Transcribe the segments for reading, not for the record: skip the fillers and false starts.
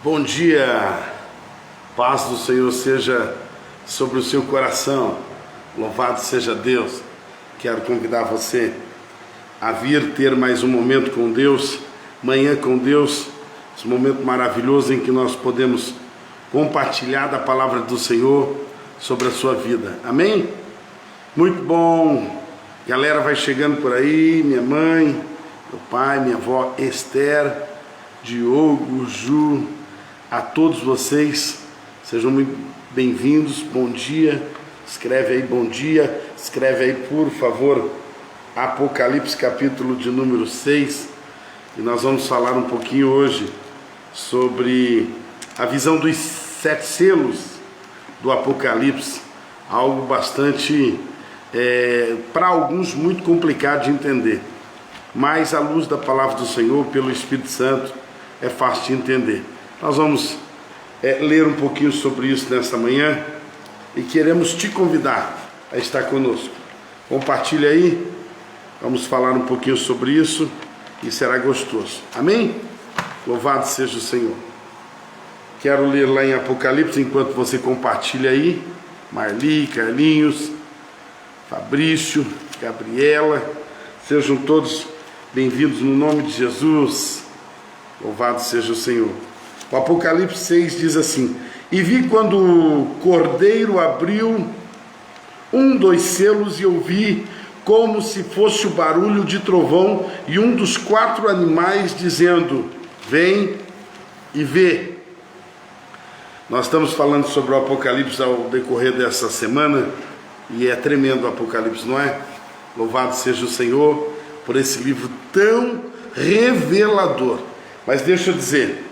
Bom dia, paz do Senhor seja sobre o seu coração, louvado seja Deus. Quero convidar você a vir ter mais um momento com Deus, manhã com Deus, esse momento maravilhoso em que nós podemos compartilhar da palavra do Senhor sobre a sua vida, amém? Muito bom, galera vai chegando por aí, minha mãe, meu pai, minha avó Esther, Diogo, Ju, a todos vocês, sejam muito bem-vindos, bom dia, escreve aí bom dia, escreve aí por favor, Apocalipse capítulo de número 6, e nós vamos falar um pouquinho hoje sobre a visão dos 7 selos do Apocalipse, algo bastante, para alguns muito complicado de entender, mas à luz da palavra do Senhor, pelo Espírito Santo, é fácil de entender. Nós vamos ler um pouquinho sobre isso nesta manhã e queremos te convidar a estar conosco. Compartilha aí, vamos falar um pouquinho sobre isso e será gostoso. Amém? Louvado seja o Senhor. Quero ler lá em Apocalipse enquanto você compartilha aí. Marli, Carlinhos, Fabrício, Gabriela, sejam todos bem-vindos no nome de Jesus. Louvado seja o Senhor. O Apocalipse 6 diz assim: E vi quando o Cordeiro abriu um dos selos e ouvi como se fosse o barulho de trovão e um dos 4 animais dizendo: Vem e vê. Nós estamos falando sobre o Apocalipse ao decorrer dessa semana e é tremendo o Apocalipse, não é? Louvado seja o Senhor por esse livro tão revelador. Mas deixa eu dizer,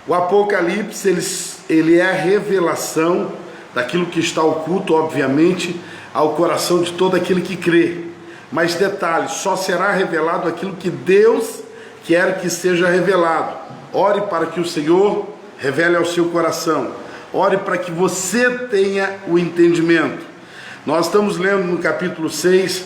o Apocalipse ele é a revelação daquilo que está oculto, obviamente, ao coração de todo aquele que crê. Mas detalhe, só será revelado aquilo que Deus quer que seja revelado. Ore para que o Senhor revele ao seu coração. Ore para que você tenha o entendimento. Nós estamos lendo no capítulo 6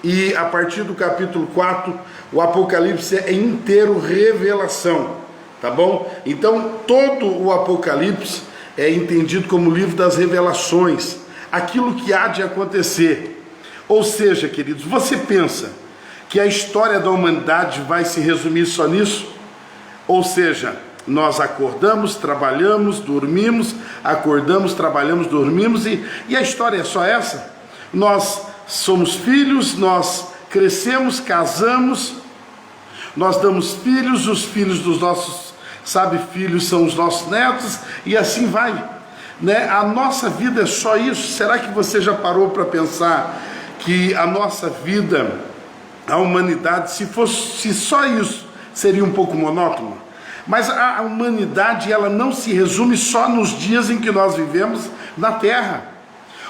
e a partir do capítulo 4, o Apocalipse é inteiro revelação, tá bom? Então todo o Apocalipse é entendido como o livro das revelações, aquilo que há de acontecer. Ou seja, queridos, você pensa que a história da humanidade vai se resumir só nisso? Ou seja, nós acordamos, trabalhamos, dormimos, acordamos, trabalhamos, dormimos e a história é só essa? Nós somos filhos, nós crescemos, casamos, nós damos filhos, os filhos dos nossos, filhos são os nossos netos e assim vai, né? A nossa vida é só isso. Será que você já parou para pensar que a nossa vida, a humanidade, se fosse só isso, seria um pouco monótono? Mas a humanidade, ela não se resume só nos dias em que nós vivemos na Terra.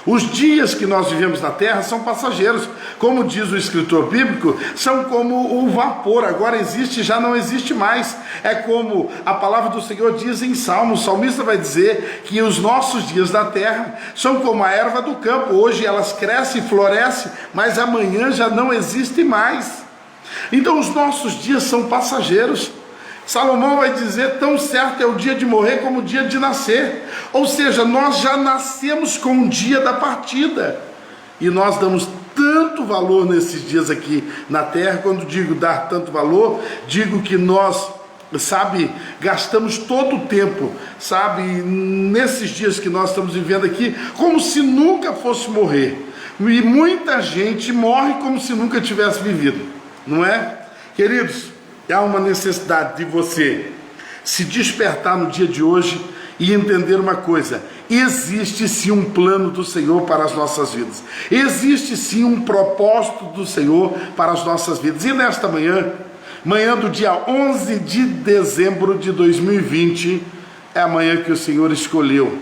Os dias que nós vivemos na Terra são passageiros. Como diz o escritor bíblico, são como o vapor, agora existe, já não existe mais. É como a palavra do Senhor diz em Salmos, o salmista vai dizer que os nossos dias na Terra são como a erva do campo. Hoje elas crescem e florescem, mas amanhã já não existe mais. Então os nossos dias são passageiros. Salomão vai dizer, tão certo é o dia de morrer como o dia de nascer. Ou seja, nós já nascemos com o dia da partida. E nós damos tanto valor nesses dias aqui na Terra. Quando digo dar tanto valor, digo que nós, gastamos todo o tempo, nesses dias que nós estamos vivendo aqui, como se nunca fosse morrer. E muita gente morre como se nunca tivesse vivido, não é? Queridos, há uma necessidade de você se despertar no dia de hoje e entender uma coisa: existe sim um plano do Senhor para as nossas vidas, existe sim um propósito do Senhor para as nossas vidas. E nesta manhã do dia 11 de dezembro de 2020, é a manhã que o Senhor escolheu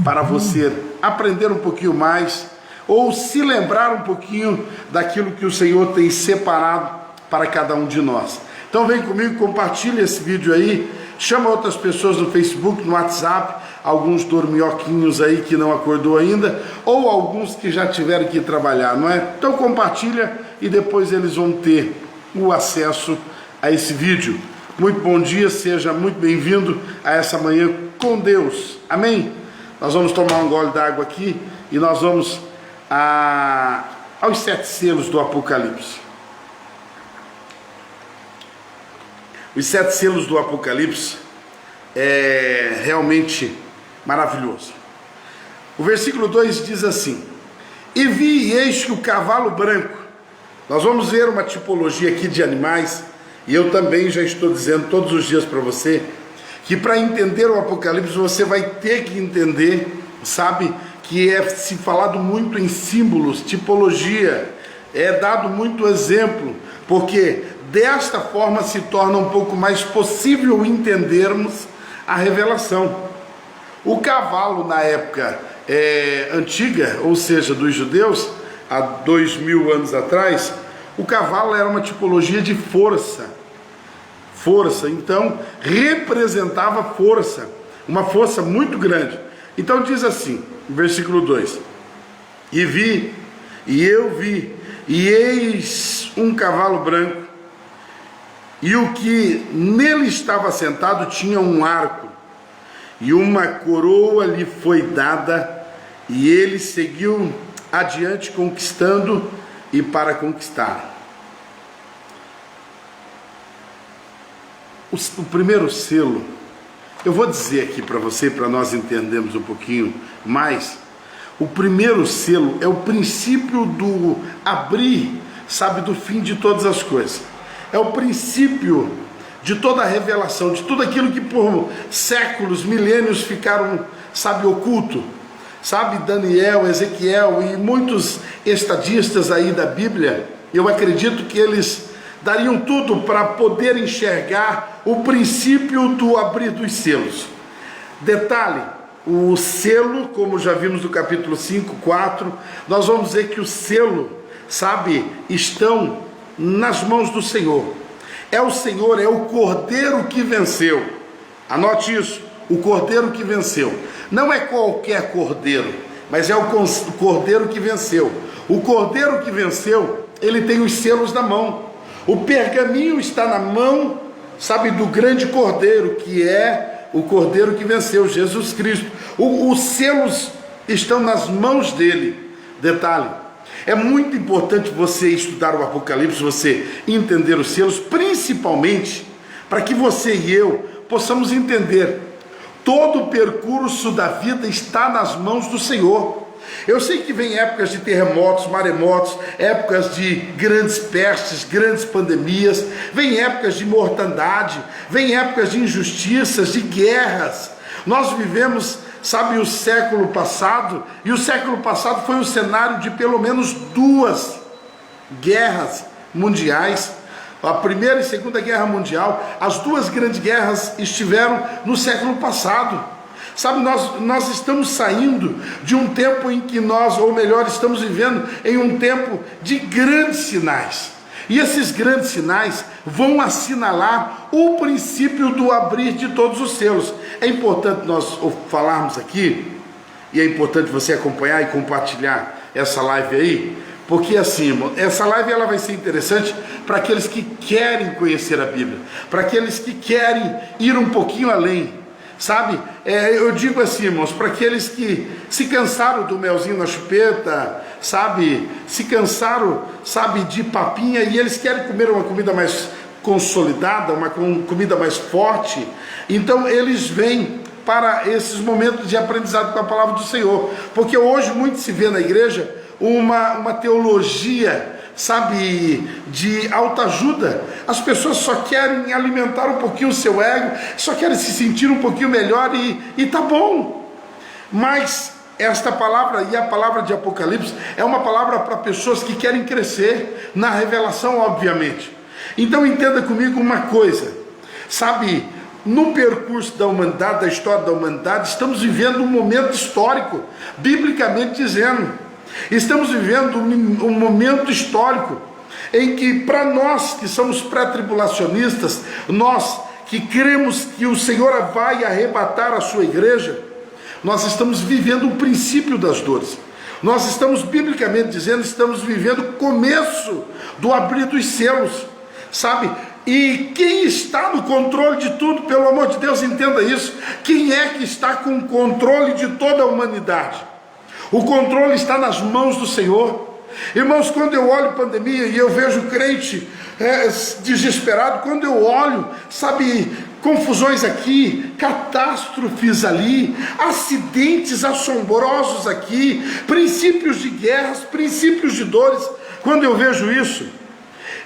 para você aprender um pouquinho mais, ou se lembrar um pouquinho daquilo que o Senhor tem separado para cada um de nós. Então vem comigo, compartilha esse vídeo aí, chama outras pessoas no Facebook, no WhatsApp, alguns dorminhoquinhos aí que não acordou ainda, ou alguns que já tiveram que trabalhar, não é? Então compartilha e depois eles vão ter o acesso a esse vídeo. Muito bom dia, seja muito bem-vindo a essa manhã com Deus, amém? Nós vamos tomar um gole d'água aqui e nós vamos aos 7 selos do Apocalipse. Os 7 selos do Apocalipse é realmente maravilhoso. O versículo 2 diz assim: e vi e eis que o cavalo branco. Nós vamos ver uma tipologia aqui de animais, e eu também já estou dizendo todos os dias para você, que para entender o Apocalipse você vai ter que entender, sabe, que é se falado muito em símbolos, tipologia, é dado muito exemplo, porque desta forma se torna um pouco mais possível entendermos a revelação. O cavalo na época antiga, ou seja, dos judeus, há 2000 anos atrás, o cavalo era uma tipologia de força, então representava força, uma força muito grande. Então diz assim, versículo 2: e vi, e eu vi, e eis um cavalo branco, e o que nele estava sentado tinha um arco, e uma coroa lhe foi dada, e ele seguiu adiante conquistando e para conquistar. O primeiro selo, eu vou dizer aqui para você, para nós entendermos um pouquinho mais. O primeiro selo é o princípio do abrir, sabe, do fim de todas as coisas. É o princípio de toda a revelação, de tudo aquilo que por séculos, milênios ficaram, sabe, oculto. Sabe, Daniel, Ezequiel e muitos estadistas aí da Bíblia, eu acredito que eles dariam tudo para poder enxergar o princípio do abrir dos selos. Detalhe, o selo, como já vimos no capítulo 5, 4, nós vamos ver que o selo, sabe, estão nas mãos do Senhor. É o Senhor, é o Cordeiro que venceu. Anote isso, o Cordeiro que venceu. Não é qualquer cordeiro, mas é o Cordeiro que venceu. O Cordeiro que venceu, ele tem os selos na mão. O pergaminho está na mão, sabe, do grande Cordeiro, que é o Cordeiro que venceu, Jesus Cristo. Os selos estão nas mãos dele. Detalhe, é muito importante você estudar o Apocalipse, você entender os selos, principalmente para que você e eu possamos entender. Todo o percurso da vida está nas mãos do Senhor. Eu sei que vem épocas de terremotos, maremotos, épocas de grandes pestes, grandes pandemias, vem épocas de mortandade, vem épocas de injustiças, de guerras. Nós vivemos, sabe, o século passado, e o século passado foi um cenário de pelo menos 2 guerras mundiais. A Primeira e Segunda Guerra Mundial, as 2 grandes guerras estiveram no século passado. Sabe, nós estamos saindo de um tempo em que nós, ou melhor, estamos vivendo em um tempo de grandes sinais. E esses grandes sinais vão assinalar o princípio do abrir de todos os selos. É importante nós falarmos aqui, e é importante você acompanhar e compartilhar essa live aí, porque assim, essa live ela vai ser interessante para aqueles que querem conhecer a Bíblia, para aqueles que querem ir um pouquinho além, sabe? Eu digo assim, irmãos, para aqueles que se cansaram do melzinho na chupeta, sabe? Se cansaram, sabe, de papinha, e eles querem comer uma comida mais consolidada, uma comida mais forte, então eles vêm para esses momentos de aprendizado com a palavra do Senhor, porque hoje muito se vê na igreja uma teologia, sabe, de autoajuda. As pessoas só querem alimentar um pouquinho o seu ego, só querem se sentir um pouquinho melhor e tá bom. Mas esta palavra e a palavra de Apocalipse é uma palavra para pessoas que querem crescer na revelação, obviamente. Então entenda comigo uma coisa, sabe, no percurso da humanidade, da história da humanidade, estamos vivendo um momento histórico, biblicamente dizendo. Estamos vivendo um momento histórico em que, para nós que somos pré-tribulacionistas, nós que cremos que o Senhor vai arrebatar a sua igreja, nós estamos vivendo o princípio das dores. Nós estamos, biblicamente dizendo, estamos vivendo o começo do abrir dos selos, sabe? E quem está no controle de tudo, pelo amor de Deus, entenda isso. Quem é que está com o controle de toda a humanidade? O controle está nas mãos do Senhor. Irmãos, quando eu olho pandemia e eu vejo crente desesperado, quando eu olho, sabe, confusões aqui, catástrofes ali, acidentes assombrosos aqui, princípios de guerras, princípios de dores, quando eu vejo isso,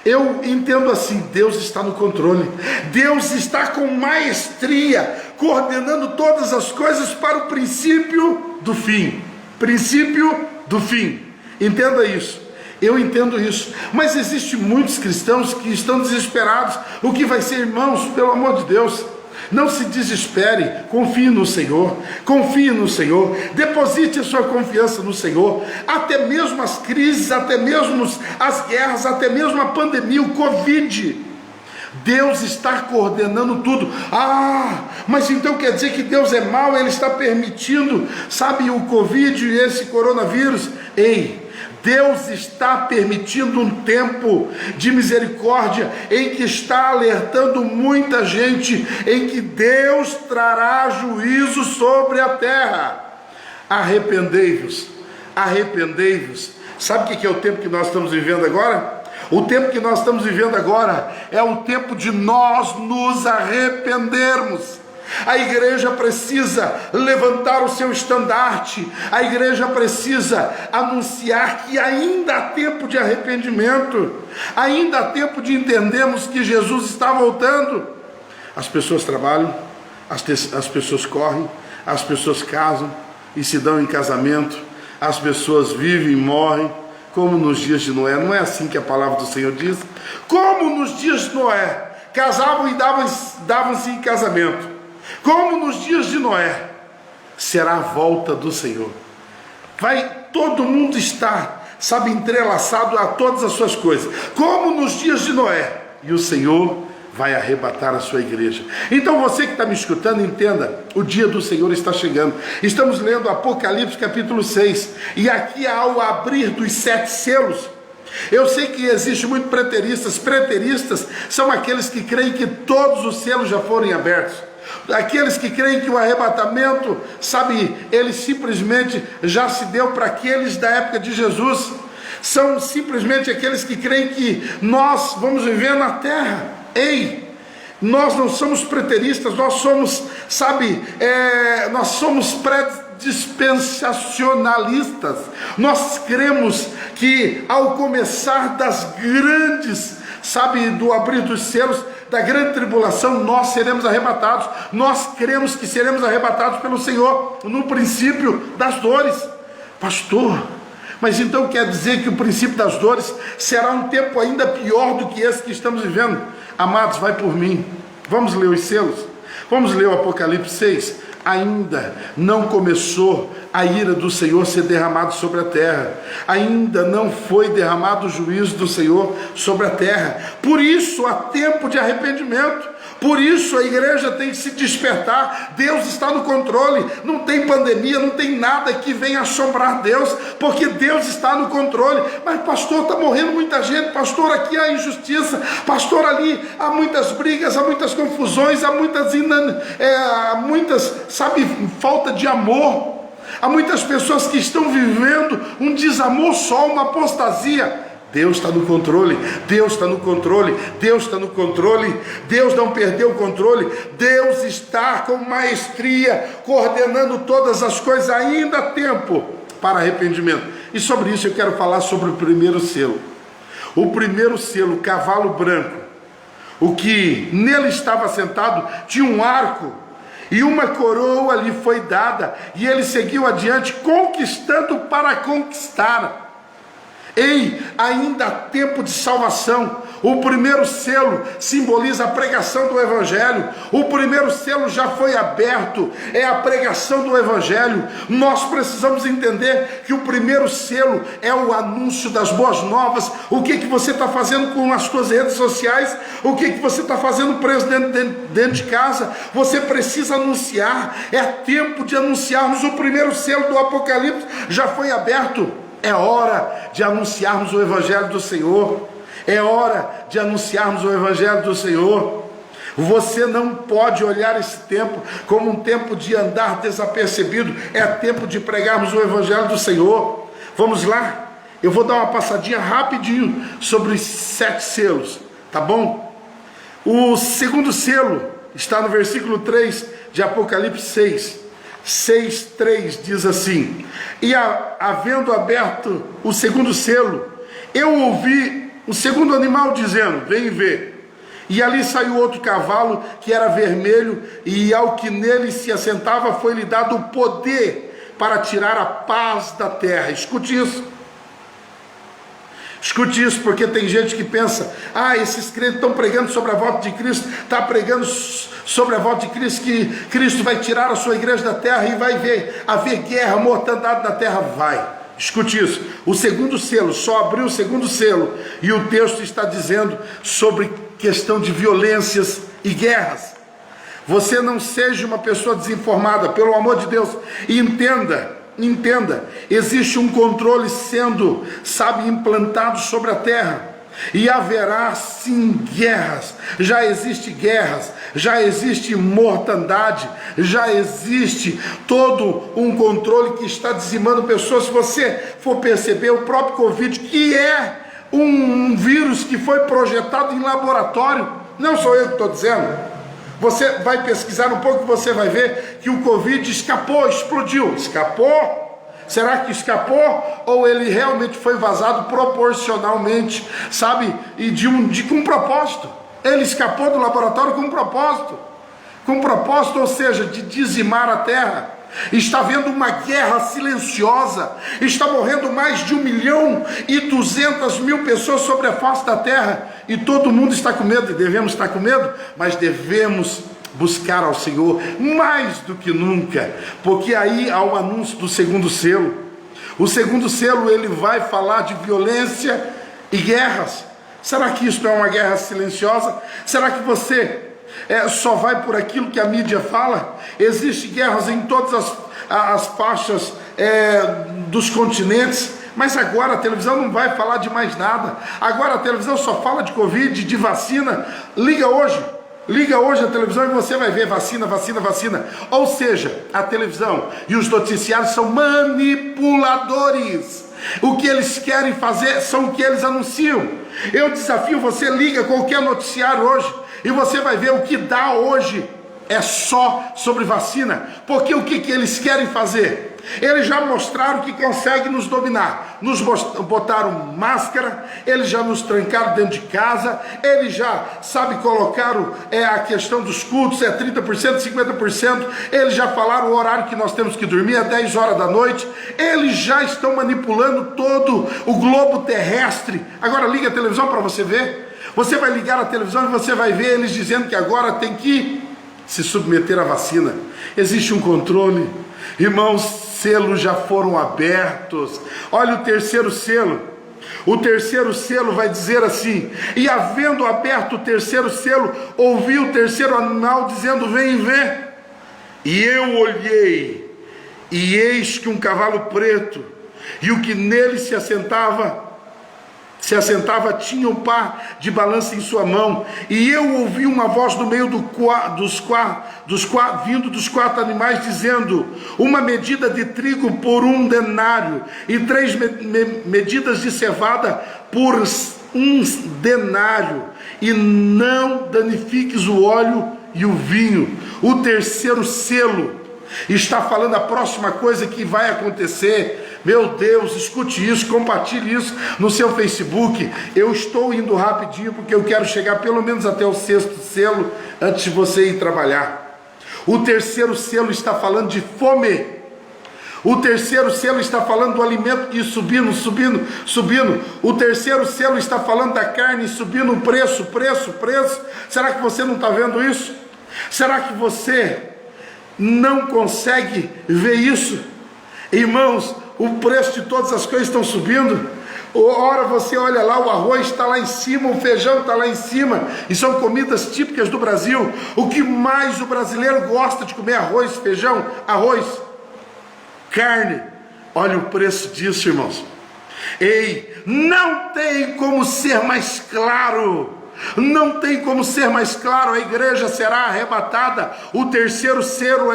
eu entendo assim: Deus está no controle, Deus está com maestria, coordenando todas as coisas para o princípio do fim. Princípio do fim. Entenda isso. Eu entendo isso. Mas existem muitos cristãos que estão desesperados. O que vai ser, irmãos? Pelo amor de Deus, não se desespere. Confie no Senhor. Confie no Senhor. Deposite a sua confiança no Senhor. Até mesmo as crises, até mesmo as guerras, até mesmo a pandemia, o Covid, Deus está coordenando tudo. Mas então quer dizer que Deus é mau? Ele está permitindo, sabe, o Covid e esse coronavírus? Ei, Deus está permitindo um tempo de misericórdia, em que está alertando muita gente, em que Deus trará juízo sobre a terra. Arrependei-vos, arrependei-vos. Sabe o que é o tempo que nós estamos vivendo agora? O tempo que nós estamos vivendo agora é o tempo de nós nos arrependermos. A igreja precisa levantar o seu estandarte, a igreja precisa anunciar que ainda há tempo de arrependimento, ainda há tempo de entendermos que Jesus está voltando. As pessoas trabalham, as pessoas correm, as pessoas casam e se dão em casamento, as pessoas vivem e morrem, como nos dias de Noé. Não é assim que a palavra do Senhor diz? Como nos dias de Noé, casavam e davam-se em casamento. Como nos dias de Noé, será a volta do Senhor. Vai todo mundo estar, sabe, entrelaçado a todas as suas coisas, como nos dias de Noé, e o Senhor vai arrebatar a sua igreja. Então você que está me escutando, entenda, o dia do Senhor está chegando. Estamos lendo Apocalipse capítulo 6, e aqui ao abrir dos 7 selos, eu sei que existe muito preteristas. Preteristas são aqueles que creem que todos os selos já foram abertos. Aqueles que creem que o arrebatamento, sabe, ele simplesmente já se deu para aqueles da época de Jesus. São simplesmente aqueles que creem que nós vamos viver na terra. Ei, nós não somos preteristas, nós somos, sabe, nós somos dispensacionalistas. Nós cremos que ao começar das grandes, sabe, do abrir dos selos, da grande tribulação, nós seremos arrebatados. Nós cremos que seremos arrebatados pelo Senhor no princípio das dores. Pastor, mas então quer dizer que o princípio das dores será um tempo ainda pior do que esse que estamos vivendo? Amados, vai por mim. Vamos ler os selos? Vamos ler o Apocalipse 6. Ainda não começou a ira do Senhor ser derramado sobre a terra. Ainda não foi derramado o juízo do Senhor sobre a terra. Por isso há tempo de arrependimento. Por isso a igreja tem que se despertar. Deus está no controle. Não tem pandemia, não tem nada que venha assombrar Deus, porque Deus está no controle. Mas pastor, está morrendo muita gente. Pastor, aqui há injustiça. Pastor, ali há muitas brigas, há muitas confusões, há muitas, sabe, falta de amor. Há muitas pessoas que estão vivendo um desamor só, uma apostasia. Deus está no controle, Deus está no controle, Deus está no controle, Deus não perdeu o controle, Deus está com maestria, coordenando todas as coisas. Ainda há tempo para arrependimento. E sobre isso eu quero falar sobre o primeiro selo. O primeiro selo, cavalo branco, o que nele estava sentado tinha um arco, e uma coroa lhe foi dada, e ele seguiu adiante, conquistando para conquistar. Ei, ainda há tempo de salvação. O primeiro selo simboliza a pregação do Evangelho. O primeiro selo já foi aberto, é a pregação do Evangelho. Nós precisamos entender que o primeiro selo é o anúncio das boas novas. O que você está fazendo com as suas redes sociais? O que você está fazendo preso dentro de casa? Você precisa anunciar. É tempo de anunciarmos. O primeiro selo do Apocalipse já foi aberto. É hora de anunciarmos o Evangelho do Senhor. É hora de anunciarmos o Evangelho do Senhor. Você não pode olhar esse tempo como um tempo de andar desapercebido. É tempo de pregarmos o Evangelho do Senhor. Vamos lá? Eu vou dar uma passadinha rapidinho sobre os 7 selos, tá bom? O segundo selo está no versículo 3 de Apocalipse 6. 6:3 diz assim: e havendo aberto o segundo selo, eu ouvi o segundo animal dizendo: vem ver. E ali saiu outro cavalo que era vermelho, e ao que nele se assentava foi-lhe dado o poder para tirar a paz da terra. Escute isso. Escute isso, porque tem gente que pensa: esses crentes estão pregando sobre a volta de Cristo, está pregando sobre a volta de Cristo, que Cristo vai tirar a sua igreja da terra e vai haver guerra, mortandade na terra. Vai. Escute isso. O segundo selo, só abriu o segundo selo, e o texto está dizendo sobre questão de violências e guerras. Você não seja uma pessoa desinformada, pelo amor de Deus, e entenda, existe um controle sendo, implantado sobre a terra, e haverá sim guerras. Já existe guerras, já existe mortandade, já existe todo um controle que está dizimando pessoas. Se você for perceber, o próprio Covid, que é um vírus que foi projetado em laboratório, não sou eu que estou dizendo. Você vai pesquisar um pouco e você vai ver que o Covid escapou, explodiu. Escapou? Será que escapou? Ou ele realmente foi vazado proporcionalmente, e com um propósito? Ele escapou do laboratório com um propósito. Com um propósito, ou seja, de dizimar a terra. Está havendo uma guerra silenciosa. Está morrendo mais de 1.200.000 pessoas sobre a face da terra. E todo mundo está com medo, e devemos estar com medo, mas devemos buscar ao Senhor mais do que nunca, porque aí há o anúncio do segundo selo. O segundo selo, ele vai falar de violência e guerras. Será que isso não é uma guerra silenciosa? Será que você só vai por aquilo que a mídia fala? Existem guerras em todas as faixas dos continentes, mas agora a televisão não vai falar de mais nada. Agora a televisão só fala de Covid, de vacina. Liga hoje a televisão e você vai ver vacina. Ou seja, a televisão e os noticiários são manipuladores. O que eles querem fazer são o que eles anunciam. Eu desafio você, liga qualquer noticiário hoje e você vai ver o que dá hoje é só sobre vacina. Porque o que eles querem fazer? Eles já mostraram que conseguem nos dominar. Nos botaram máscara, eles já nos trancaram dentro de casa, eles já, colocaram a questão dos cultos, 30%, 50%, eles já falaram o horário que nós temos que dormir, 10 horas da noite, eles já estão manipulando todo o globo terrestre. Agora liga a televisão para você ver. Você vai ligar a televisão e você vai ver eles dizendo que agora tem que se submeter à vacina. Existe um controle. Irmãos, selos já foram abertos. Olha o terceiro selo. O terceiro selo vai dizer assim: e havendo aberto o terceiro selo, ouvi o terceiro animal dizendo: vem ver. E eu olhei, e eis que um cavalo preto, e o que nele se assentava tinha um par de balança em sua mão, e eu ouvi uma voz no meio vindo dos 4 animais, dizendo: uma medida de trigo por 1 denário, e 3 medidas de cevada por 1 denário, e não danifiques o óleo e o vinho. O terceiro selo está falando a próxima coisa que vai acontecer. Meu Deus, escute isso, compartilhe isso no seu Facebook. Eu estou indo rapidinho porque eu quero chegar pelo menos até o 6º selo antes de você ir trabalhar. O terceiro selo está falando de fome. O terceiro selo está falando do alimento ir subindo. O terceiro selo está falando da carne subindo o preço. Será que você não está vendo isso? Será que você não consegue ver isso? Irmãos, o preço de todas as coisas estão subindo. Ora você olha lá, o arroz está lá em cima, o feijão está lá em cima, e são comidas típicas do Brasil. O que mais o brasileiro gosta de comer? Arroz, feijão, carne. Olha o preço disso, irmãos. Ei, não tem como ser mais claro. Não tem como ser mais claro. A igreja será arrebatada. O terceiro selo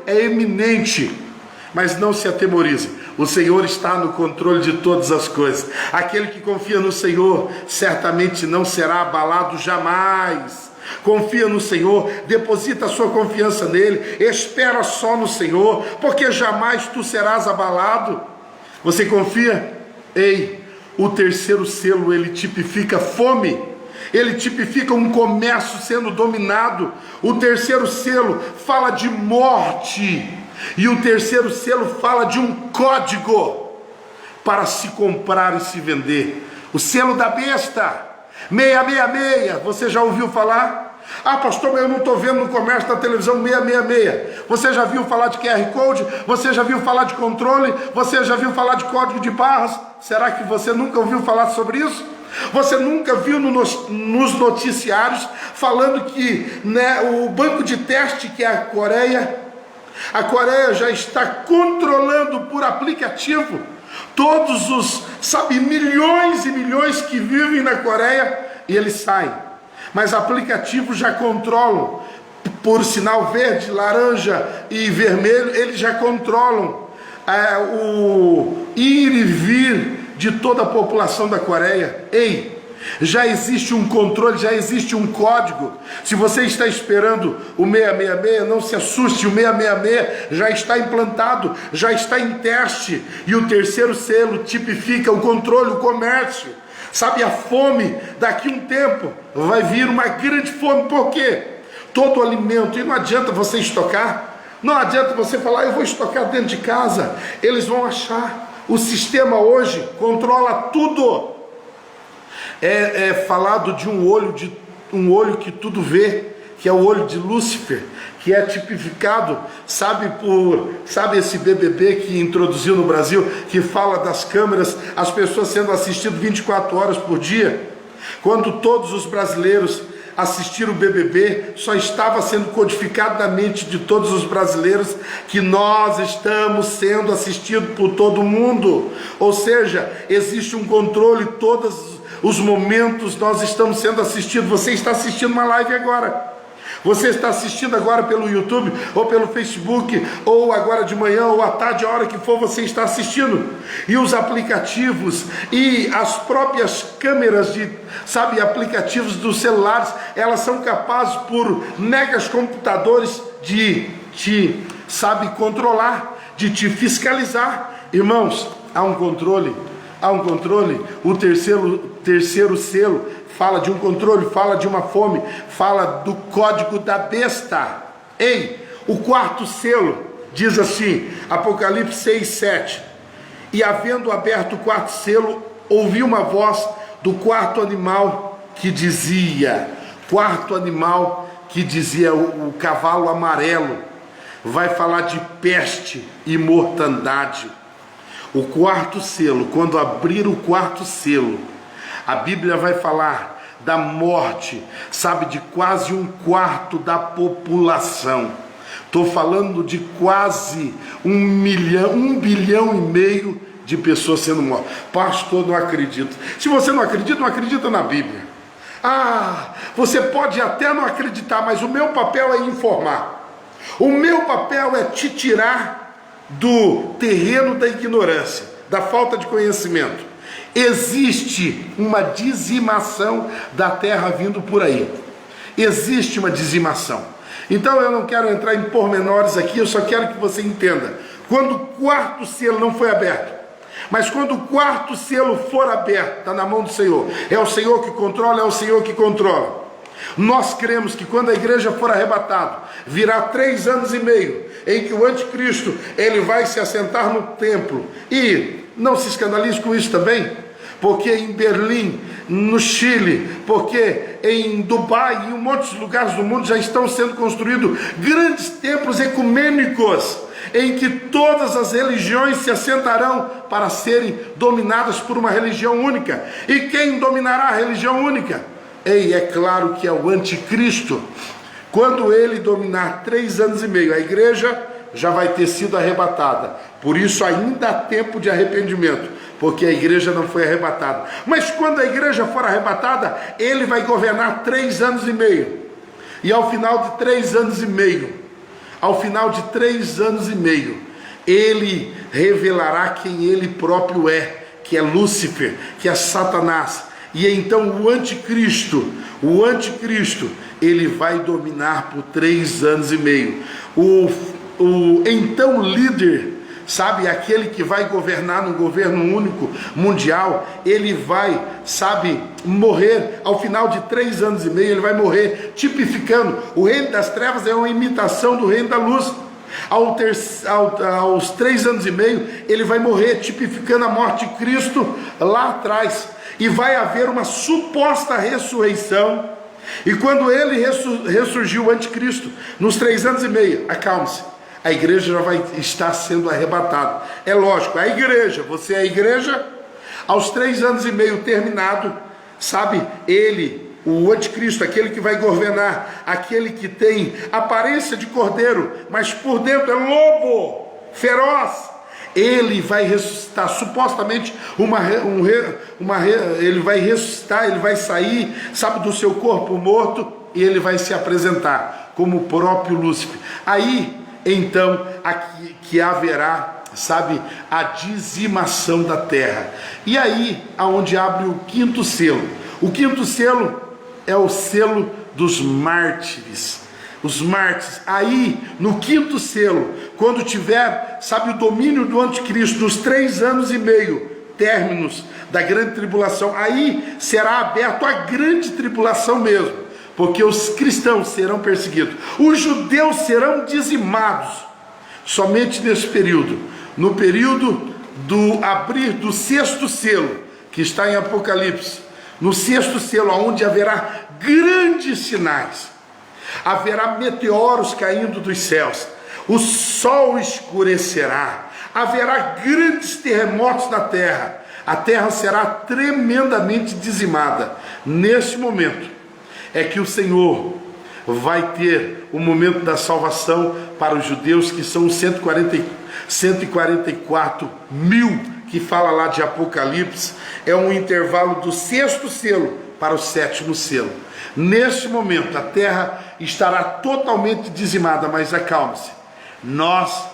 é eminente. Mas não se atemorize, o Senhor está no controle de todas as coisas. Aquele que confia no Senhor certamente não será abalado jamais. Confia no Senhor, deposita a sua confiança nele, espera só no Senhor, porque jamais tu serás abalado. Você confia? Ei, o terceiro selo, ele tipifica fome, ele tipifica um comércio sendo dominado. O terceiro selo fala de morte, e o terceiro selo fala de um código para se comprar e se vender. O selo da besta, 666, você já ouviu falar? Ah, pastor, mas eu não estou vendo no comércio da televisão 666. Você já viu falar de QR Code? Você já viu falar de controle? Você já viu falar de código de barras? Será que você nunca ouviu falar sobre isso? Você nunca viu nos noticiários falando que, né, o banco de teste, que é a Coreia já está controlando por aplicativo todos os, milhões e milhões que vivem na Coreia, e eles saem, mas aplicativos já controlam, por sinal verde, laranja e vermelho, eles já controlam o ir e vir de toda a população da Coreia. Ei, já existe um controle, já existe um código. Se você está esperando o 666, não se assuste, o 666 já está implantado, já está em teste. E o terceiro selo tipifica o controle, o comércio. Sabe, a fome, daqui a um tempo vai vir uma grande fome. Por quê? Todo alimento, e não adianta você estocar, não adianta você falar, eu vou estocar dentro de casa. Eles vão achar. O sistema hoje controla tudo. É falado de um olho que tudo vê, que é o olho de Lúcifer, que é tipificado, sabe esse BBB que introduziu no Brasil, que fala das câmeras, as pessoas sendo assistidas 24 horas por dia. Quando todos os brasileiros assistiram o BBB, só estava sendo codificado na mente de todos os brasileiros que nós estamos sendo assistidos por todo mundo. Ou seja, existe um controle, todos os momentos nós estamos sendo assistidos. Você está assistindo uma live agora, você está assistindo agora pelo YouTube, ou pelo Facebook, ou agora de manhã, ou à tarde, a hora que for, você está assistindo. E os aplicativos, e as próprias câmeras aplicativos dos celulares, elas são capazes por megas computadores de te, controlar, de te fiscalizar. Irmãos, há um controle. O terceiro selo fala de um controle, fala de uma fome, fala do código da besta. Ei, o quarto selo diz assim, Apocalipse 6:7: e havendo aberto o quarto selo, ouvi uma voz do quarto animal que dizia, o cavalo amarelo, vai falar de peste e mortandade. O quarto selo, quando abrir o quarto selo, a Bíblia vai falar da morte, de quase 1/4 da população. Estou falando de quase 1,5 bilhão de pessoas sendo mortas. Pastor, não acredito. Se você não acredita na Bíblia. Você pode até não acreditar, mas o meu papel é informar. O meu papel é te tirar do terreno da ignorância, da falta de conhecimento. Existe uma dizimação da terra vindo por aí. Existe uma dizimação. Então eu não quero entrar em pormenores aqui, eu só quero que você entenda. Quando o quarto selo não foi aberto, mas quando o quarto selo for aberto, está na mão do Senhor. É o Senhor que controla, é o Senhor que controla. Nós cremos que quando a igreja for arrebatada, virá 3 anos e meio, em que o anticristo, ele vai se assentar no templo. E não se escandalize com isso também, porque em Berlim, no Chile, porque em Dubai e em um monte de lugares do mundo já estão sendo construídos grandes templos ecumênicos, em que todas as religiões se assentarão para serem dominadas por uma religião única. E quem dominará a religião única? É claro que é o anticristo. Quando ele dominar 3 anos e meio, a igreja já vai ter sido arrebatada. Por isso ainda há tempo de arrependimento, porque a igreja não foi arrebatada. Mas quando a igreja for arrebatada, ele vai governar 3 anos e meio. E ao final de 3 anos e meio, ele revelará quem ele próprio é, que é Lúcifer, que é Satanás. E então o anticristo, ele vai dominar por 3 anos e meio. Então o líder, sabe, aquele que vai governar num governo único, mundial, ele vai, sabe, morrer ao final de 3 anos e meio, ele vai morrer, tipificando, o reino das trevas é uma imitação do reino da luz. Aos 3 anos e meio, ele vai morrer, tipificando a morte de Cristo lá atrás, e vai haver uma suposta ressurreição. E quando ele ressurgiu, o anticristo, nos 3 anos e meio, acalme-se, a igreja já vai estar sendo arrebatada. É lógico, a igreja, você é a igreja, aos 3 anos e meio terminado, sabe, ele, o anticristo, aquele que vai governar, aquele que tem aparência de cordeiro, mas por dentro é lobo, feroz, ele vai ressuscitar, supostamente ele vai ressuscitar, ele vai sair, sabe, do seu corpo morto, e ele vai se apresentar como o próprio Lúcifer. Aí, então, aqui que haverá, sabe, a dizimação da terra. E aí, aonde abre o 5º selo. O 5º selo é o selo dos mártires. Os mártires. Aí, no 5º selo, quando tiver, sabe, o domínio do anticristo nos 3 anos e meio, términos da grande tribulação, aí será aberto a grande tribulação mesmo, porque os cristãos serão perseguidos, os judeus serão dizimados, somente nesse período, no período do abrir do 6º selo, que está em Apocalipse, no 6º selo, onde haverá grandes sinais, haverá meteoros caindo dos céus, o sol escurecerá, haverá grandes terremotos na terra, a terra será tremendamente dizimada. Neste momento é que o Senhor vai ter o momento da salvação para os judeus, que são 144 mil, que fala lá de Apocalipse. É um intervalo do 6º selo para o 7º selo. Neste momento a terra estará totalmente dizimada, mas acalme-se, nós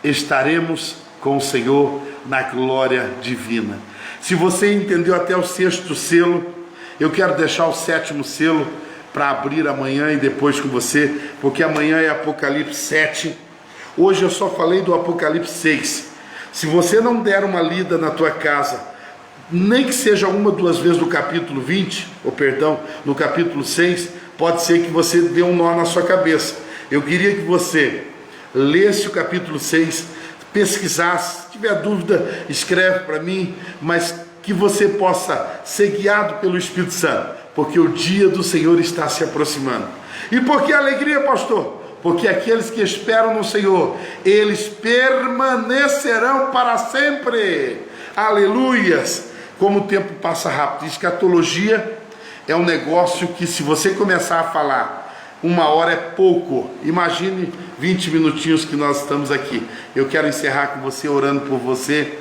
estaremos com o Senhor na glória divina. Se você entendeu até o 6º selo, eu quero deixar o 7º selo para abrir amanhã e depois com você, porque amanhã é Apocalipse 7. Hoje eu só falei do Apocalipse 6. Se você não der uma lida na tua casa, nem que seja 1 ou 2 vezes no capítulo 20, no capítulo 6, pode ser que você dê um nó na sua cabeça. Eu queria que você lesse o capítulo 6, pesquisasse, se tiver dúvida, escreve para mim, mas que você possa ser guiado pelo Espírito Santo, porque o dia do Senhor está se aproximando. E por que alegria, pastor? Porque aqueles que esperam no Senhor, eles permanecerão para sempre. Aleluias! Como o tempo passa rápido. Escatologia é um negócio que, se você começar a falar 1 hora é pouco, imagine 20 minutinhos que nós estamos aqui. Eu quero encerrar com você, orando por você.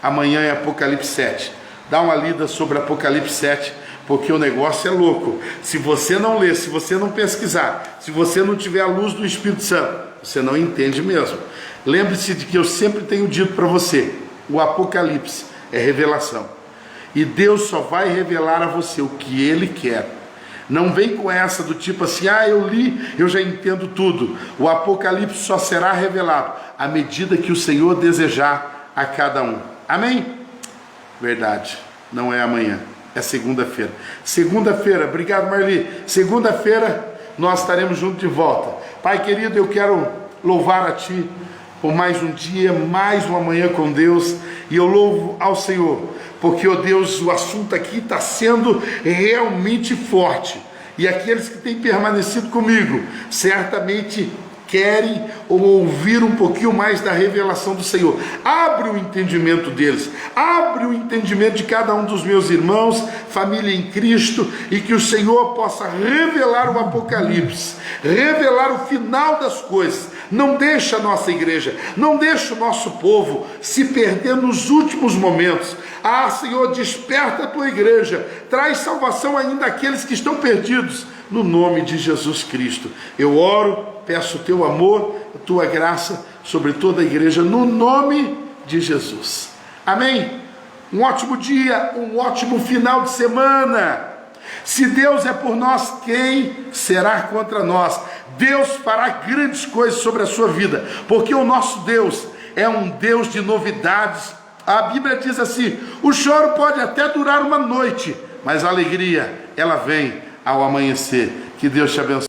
Amanhã é Apocalipse 7. Dá uma lida sobre Apocalipse 7, porque o negócio é louco. Se você não ler, se você não pesquisar, se você não tiver a luz do Espírito Santo, você não entende mesmo. Lembre-se de que eu sempre tenho dito para você, o Apocalipse é revelação, e Deus só vai revelar a você o que Ele quer. Não vem com essa do tipo assim, eu li, eu já entendo tudo. O Apocalipse só será revelado à medida que o Senhor desejar a cada um. Amém? Verdade, não é amanhã, é segunda-feira. Segunda-feira, obrigado Marli. Segunda-feira nós estaremos juntos de volta. Pai querido, eu quero louvar a Ti por mais um dia, mais uma manhã com Deus, e eu louvo ao Senhor, porque, ó Deus, o assunto aqui está sendo realmente forte, e aqueles que têm permanecido comigo, certamente querem ouvir um pouquinho mais da revelação do Senhor. Abre o entendimento deles, abre o entendimento de cada um dos meus irmãos, família em Cristo, e que o Senhor possa revelar o Apocalipse, revelar o final das coisas. Não deixa a nossa igreja, não deixa o nosso povo se perder nos últimos momentos. Ah, Senhor, desperta a tua igreja, traz salvação ainda àqueles que estão perdidos, no nome de Jesus Cristo. Eu oro, peço o teu amor, a tua graça sobre toda a igreja, no nome de Jesus. Amém? Um ótimo dia, um ótimo final de semana. Se Deus é por nós, quem será contra nós? Deus fará grandes coisas sobre a sua vida, porque o nosso Deus é um Deus de novidades. A Bíblia diz assim: o choro pode até durar uma noite, mas a alegria, ela vem ao amanhecer. Que Deus te abençoe.